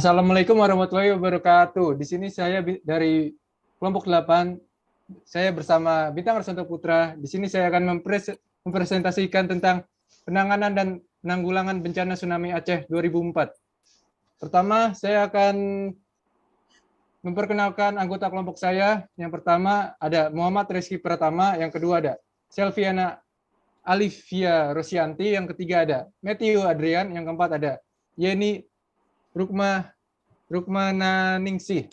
Assalamualaikum warahmatullahi wabarakatuh. Di sini saya dari kelompok 8, saya bersama Bintang Arsanto Putra. Di sini saya akan mempresentasikan tentang penanganan dan penanggulangan bencana tsunami Aceh 2004. Pertama, saya akan memperkenalkan anggota kelompok saya. Yang pertama ada Muhammad Rizky Pratama, yang kedua ada Selviana Alivia Rosianti, yang ketiga ada Matthew Adrian, yang keempat ada Yeni Rukmananingsih,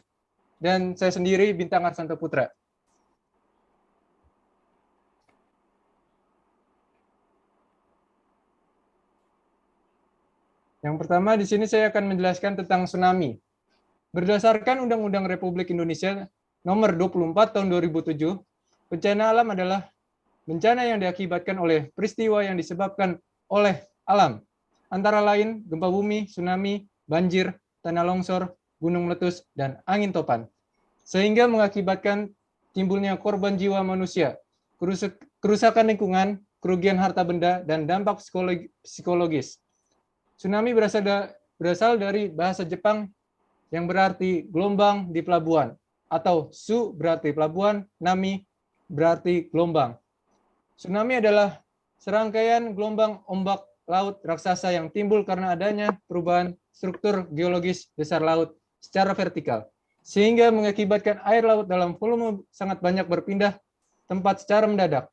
dan saya sendiri Bintang Arsanto Putra. Yang pertama di sini saya akan menjelaskan tentang tsunami. Berdasarkan Undang-Undang Republik Indonesia Nomor 24 Tahun 2007, bencana alam adalah bencana yang diakibatkan oleh peristiwa yang disebabkan oleh alam, antara lain gempa bumi, tsunami, banjir, tanah longsor, gunung meletus, dan angin topan, sehingga mengakibatkan timbulnya korban jiwa manusia, kerusakan lingkungan, kerugian harta benda, dan dampak psikologis. Tsunami berasal dari bahasa Jepang yang berarti gelombang di pelabuhan, atau su berarti pelabuhan, nami berarti gelombang. Tsunami adalah serangkaian gelombang ombak laut raksasa yang timbul karena adanya perubahan struktur geologis dasar laut secara vertikal, sehingga mengakibatkan air laut dalam volume sangat banyak berpindah tempat secara mendadak.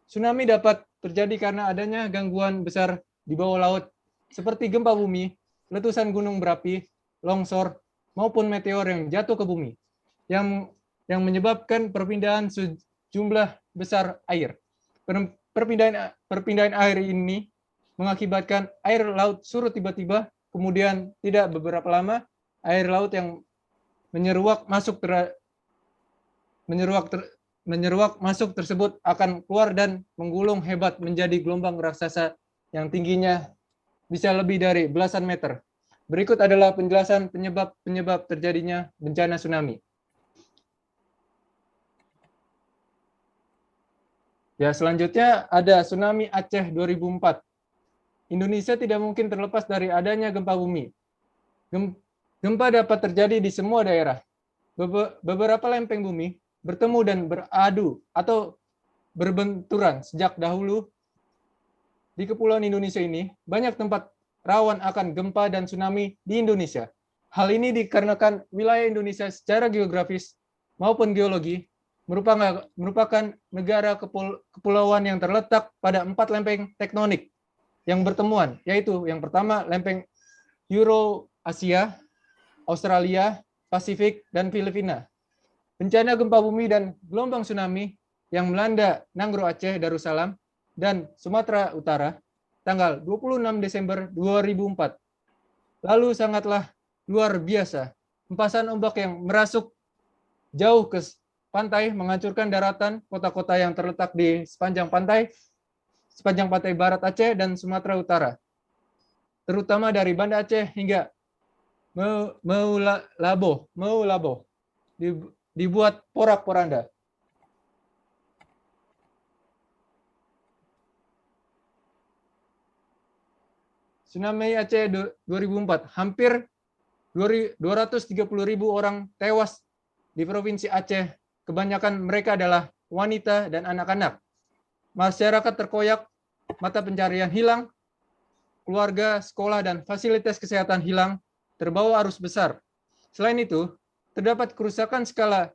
Tsunami dapat terjadi karena adanya gangguan besar di bawah laut, seperti gempa bumi, letusan gunung berapi, longsor, maupun meteor yang jatuh ke bumi, yang menyebabkan perpindahan sejumlah besar air. Perpindahan air ini mengakibatkan air laut surut tiba-tiba, kemudian tidak beberapa lama air laut yang menyeruak masuk tersebut akan keluar dan menggulung hebat menjadi gelombang raksasa yang tingginya bisa lebih dari belasan meter. Berikut adalah penjelasan penyebab terjadinya bencana tsunami. Ya, selanjutnya ada tsunami Aceh 2004. Indonesia tidak mungkin terlepas dari adanya gempa bumi. Gempa dapat terjadi di semua daerah. Beberapa lempeng bumi bertemu dan beradu atau berbenturan sejak dahulu. Di kepulauan Indonesia ini, banyak tempat rawan akan gempa dan tsunami di Indonesia. Hal ini dikarenakan wilayah Indonesia secara geografis maupun geologi merupakan negara kepulauan yang terletak pada 4 lempeng tektonik yang bertemuan, yaitu yang pertama lempeng Eurasia, Australia, Pasifik, dan Filipina. Bencana gempa bumi dan gelombang tsunami yang melanda Nanggro Aceh, Darussalam, dan Sumatera Utara tanggal 26 Desember 2004 lalu sangatlah luar biasa. Hempasan ombak yang merasuk jauh ke pantai menghancurkan daratan kota-kota yang terletak di sepanjang pantai barat Aceh dan Sumatera Utara, terutama dari Banda Aceh hingga Meulabo, dibuat porak-poranda. Tsunami Aceh 2004, hampir 230.000 orang tewas di Provinsi Aceh. Kebanyakan mereka adalah wanita dan anak-anak. Masyarakat terkoyak, mata pencarian hilang, keluarga, sekolah, dan fasilitas kesehatan hilang, terbawa arus besar. Selain itu, terdapat kerusakan skala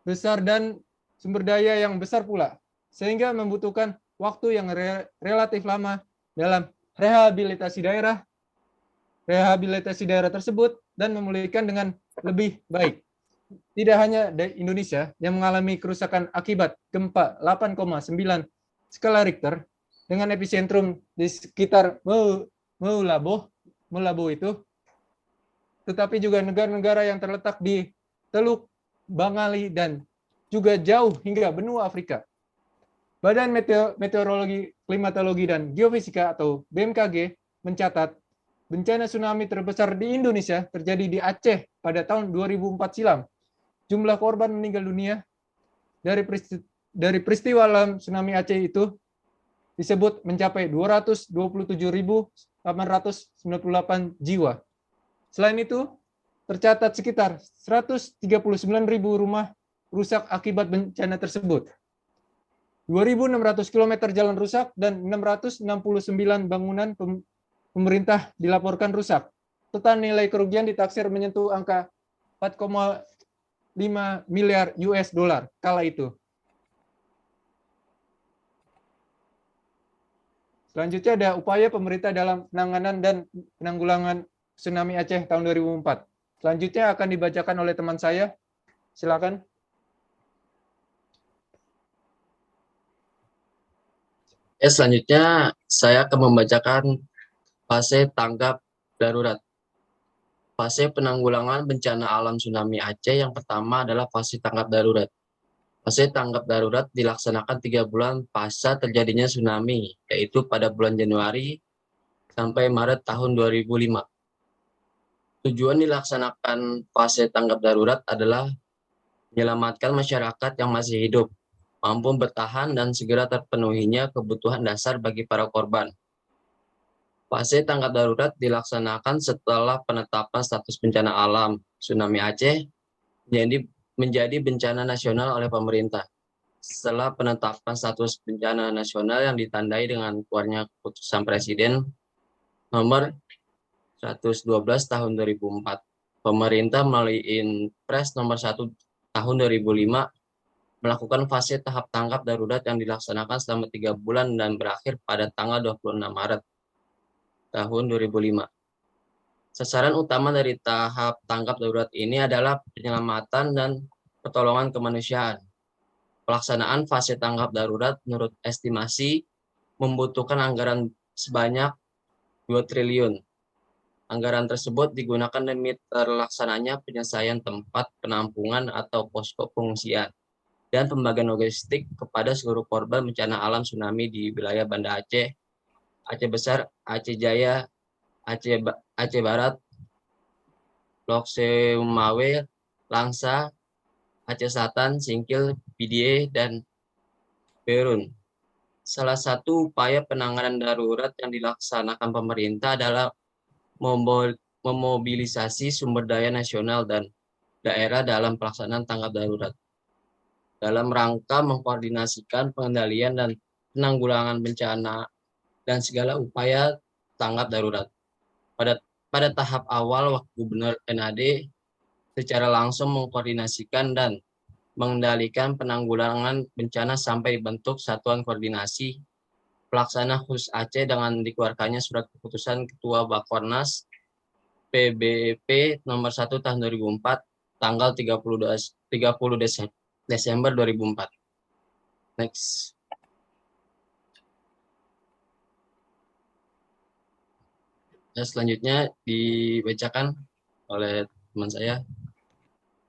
besar dan sumber daya yang besar pula, sehingga membutuhkan waktu yang relatif lama dalam rehabilitasi daerah tersebut dan memulihkan dengan lebih baik. Tidak hanya di Indonesia yang mengalami kerusakan akibat gempa 8,9 skala Richter dengan epicentrum di sekitar Meulabo itu, tetapi juga negara-negara yang terletak di Teluk Bangali dan juga jauh hingga benua Afrika. Badan Meteorologi, Klimatologi, dan Geofisika atau BMKG mencatat bencana tsunami terbesar di Indonesia terjadi di Aceh pada tahun 2004 silam. Jumlah korban meninggal dunia dari peristiwa alam tsunami Aceh itu disebut mencapai 227.898 jiwa. Selain itu, tercatat sekitar 139.000 rumah rusak akibat bencana tersebut. 2.600 km jalan rusak dan 669 bangunan pemerintah dilaporkan rusak. Total nilai kerugian ditaksir menyentuh angka 4,5 miliar US dollar kala itu. Selanjutnya ada upaya pemerintah dalam penanganan dan penanggulangan tsunami Aceh tahun 2004. Selanjutnya akan dibacakan oleh teman saya. Silakan. Selanjutnya saya akan membacakan fase tanggap darurat. Fase penanggulangan bencana alam tsunami Aceh yang pertama adalah fase tanggap darurat. Fase tanggap darurat dilaksanakan 3 bulan pasca terjadinya tsunami, yaitu pada bulan Januari sampai Maret tahun 2005. Tujuan dilaksanakan fase tanggap darurat adalah menyelamatkan masyarakat yang masih hidup, mampu bertahan dan segera terpenuhinya kebutuhan dasar bagi para korban. Fase tanggap darurat dilaksanakan setelah penetapan status bencana alam tsunami Aceh menjadi bencana nasional oleh pemerintah. Setelah penetapan status bencana nasional yang ditandai dengan keluarnya keputusan Presiden nomor 112 tahun 2004, pemerintah melalui Impres nomor 1 tahun 2005 melakukan fase tahap tanggap darurat yang dilaksanakan selama 3 bulan dan berakhir pada tanggal 26 Maret tahun 2005. Sasaran utama dari tahap tanggap darurat ini adalah penyelamatan dan pertolongan kemanusiaan. Pelaksanaan fase tanggap darurat menurut estimasi membutuhkan anggaran sebanyak 2 triliun. Anggaran tersebut digunakan demi terlaksananya penyelesaian tempat penampungan atau posko pengungsian dan pembagian logistik kepada seluruh korban bencana alam tsunami di wilayah Banda Aceh, Aceh Besar, Aceh Jaya, Aceh Barat, Lok Seumawe, Langsa, Aceh Selatan, Singkil, Pidie, dan Berun. Salah satu upaya penanganan darurat yang dilaksanakan pemerintah adalah memobilisasi sumber daya nasional dan daerah dalam pelaksanaan tanggap darurat, dalam rangka mengkoordinasikan pengendalian dan penanggulangan bencana dan segala upaya tanggap darurat. Pada tahap awal, Wakil Gubernur NAD secara langsung mengkoordinasikan dan mengendalikan penanggulangan bencana sampai bentuk Satuan Koordinasi Pelaksana Khusus Aceh dengan dikeluarkannya surat keputusan Ketua Bakornas PBP nomor 1 tahun 2004 tanggal 30 Desember 2004. Next. Dan selanjutnya dibacakan oleh teman saya.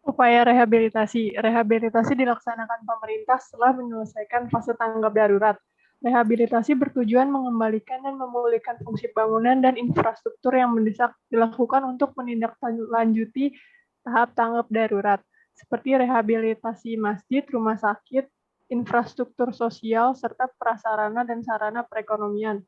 Upaya rehabilitasi. Rehabilitasi dilaksanakan pemerintah setelah menyelesaikan fase tanggap darurat. Rehabilitasi bertujuan mengembalikan dan memulihkan fungsi bangunan dan infrastruktur yang mendesak dilakukan untuk menindaklanjuti tahap tanggap darurat, seperti rehabilitasi masjid, rumah sakit, infrastruktur sosial, serta prasarana dan sarana perekonomian.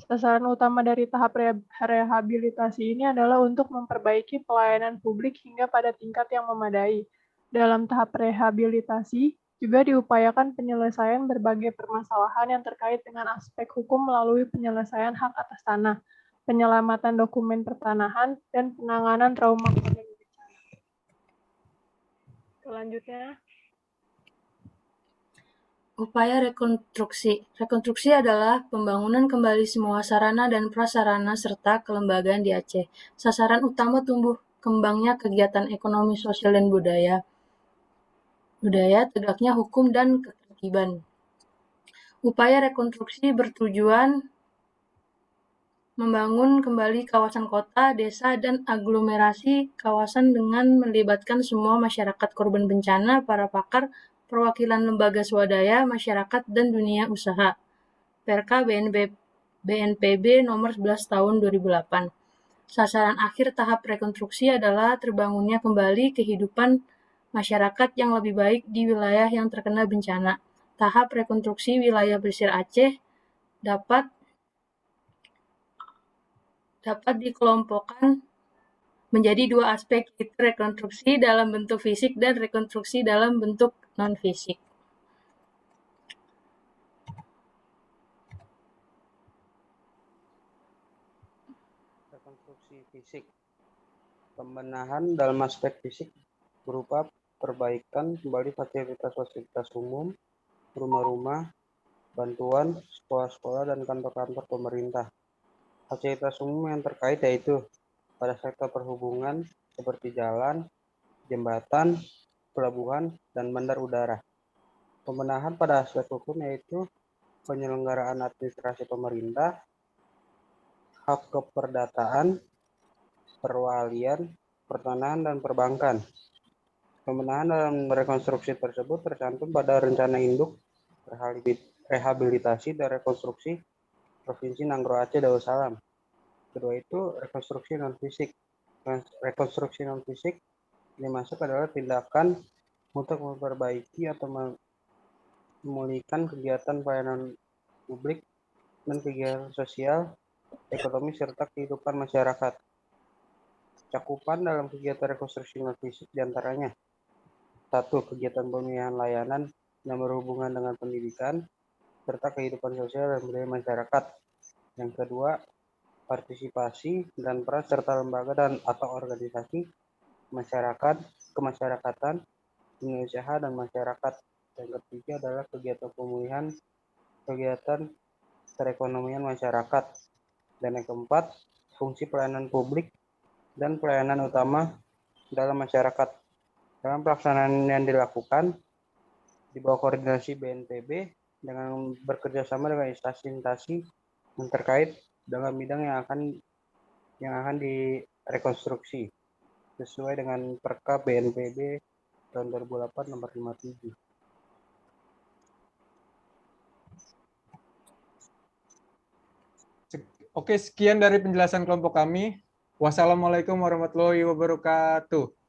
Sasaran utama dari tahap rehabilitasi ini adalah untuk memperbaiki pelayanan publik hingga pada tingkat yang memadai. Dalam tahap rehabilitasi, juga diupayakan penyelesaian berbagai permasalahan yang terkait dengan aspek hukum melalui penyelesaian hak atas tanah, penyelamatan dokumen pertanahan, dan penanganan trauma korban bencana. Selanjutnya, upaya rekonstruksi. Rekonstruksi adalah pembangunan kembali semua sarana dan prasarana serta kelembagaan di Aceh. Sasaran utama tumbuh kembangnya kegiatan ekonomi, sosial, dan budaya, tegaknya hukum dan ketertiban. Upaya rekonstruksi bertujuan membangun kembali kawasan kota, desa, dan aglomerasi kawasan dengan melibatkan semua masyarakat korban bencana, para pakar, perwakilan lembaga swadaya, masyarakat, dan dunia usaha. Perka BNPB nomor 11 tahun 2008. Sasaran akhir tahap rekonstruksi adalah terbangunnya kembali kehidupan masyarakat yang lebih baik di wilayah yang terkena bencana. Tahap rekonstruksi wilayah pesisir Aceh dapat dikelompokkan menjadi dua aspek, yaitu rekonstruksi dalam bentuk fisik dan rekonstruksi dalam bentuk non-fisik. Rekonstruksi fisik. Pembenahan dalam aspek fisik berupa perbaikan kembali fasilitas-fasilitas umum, rumah-rumah, bantuan, sekolah-sekolah, dan kantor-kantor pemerintah. Fasilitas umum yang terkait yaitu pada sektor perhubungan seperti jalan, jembatan, pelabuhan, dan bandar udara. Pembenahan pada aspek hukum yaitu penyelenggaraan administrasi pemerintah, hak keperdataan, perwalian, pertanahan, dan perbankan. Pembenahan dalam rekonstruksi tersebut tercantum pada rencana induk rehabilitasi dan rekonstruksi Provinsi Nanggro Aceh Darussalam. Kedua itu rekonstruksi non-fisik. Rekonstruksi non-fisik dimaksud adalah tindakan untuk memperbaiki atau memulihkan kegiatan pelayanan publik dan kegiatan sosial, ekonomi, serta kehidupan masyarakat. Cakupan dalam kegiatan rekonstruksi non-fisik diantaranya: 1. Kegiatan pemulihan layanan yang berhubungan dengan pendidikan, serta kehidupan sosial dan budaya masyarakat. Yang kedua, partisipasi dan peran serta lembaga dan atau organisasi masyarakat, kemasyarakatan, dunia usaha, dan masyarakat. Yang ketiga adalah kegiatan pemulihan, kegiatan perekonomian masyarakat. Dan yang keempat, fungsi pelayanan publik dan pelayanan utama dalam masyarakat. Dalam pelaksanaan yang dilakukan di bawah koordinasi BNPB dengan bekerjasama dengan instansi-instansi yang terkait dengan bidang yang akan direkonstruksi sesuai dengan Perka BNPB tahun 2008 nomor 57. Oke, sekian dari penjelasan kelompok kami. Wassalamualaikum warahmatullahi wabarakatuh.